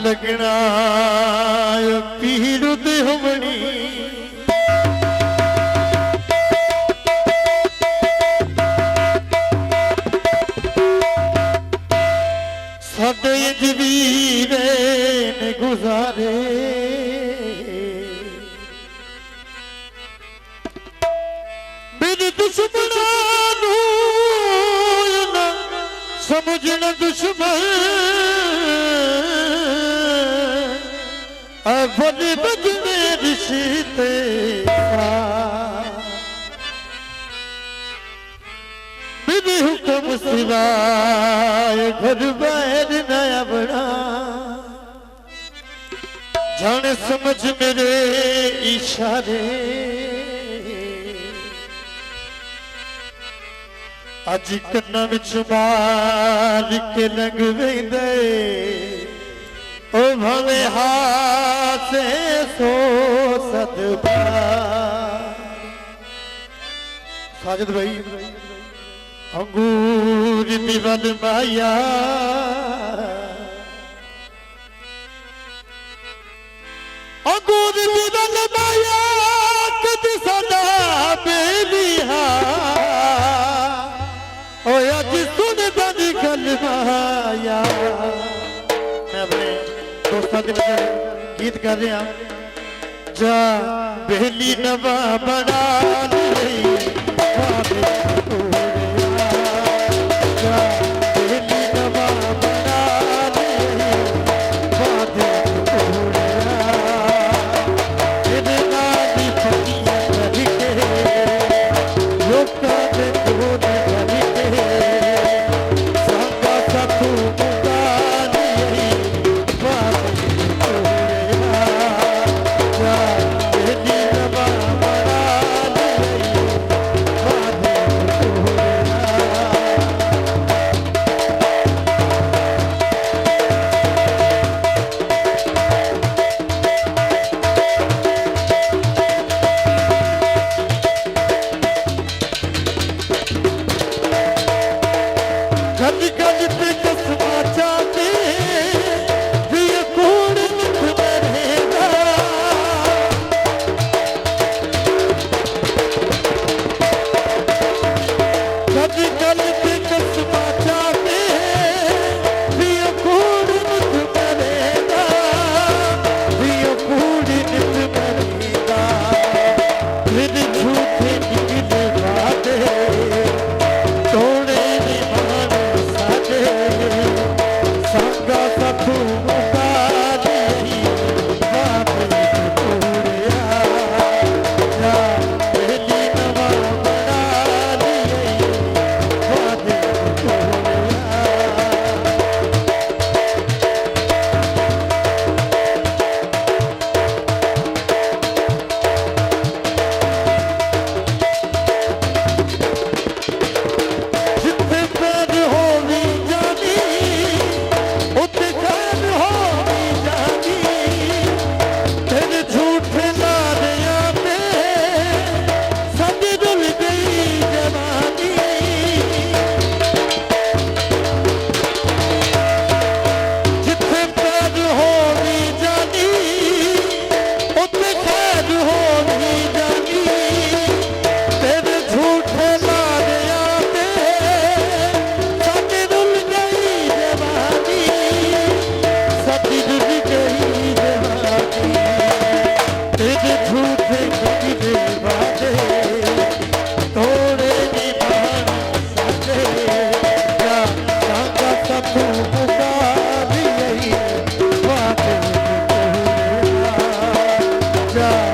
लगना पीर दे हमनी साडे जवीरे ने गुजारे मेरे दुश्मना समझना दुश्मन बड़े बजने रिश्ते मेरे हुक्म सिवाय घर बाहर नया बना जाने समझ मेरे इशारे अज कन्ना विच मार के लंघ वेंदे ओ भवे हासे सो सदबा साजिद भाई अंगूर दिवल माया अंगूर दिवल माया कदी सदा बेलिया आज सुन दादी गल माया मैं अपने दोस्तों के लिए गीत कर रहा जा बेली नवा बना जा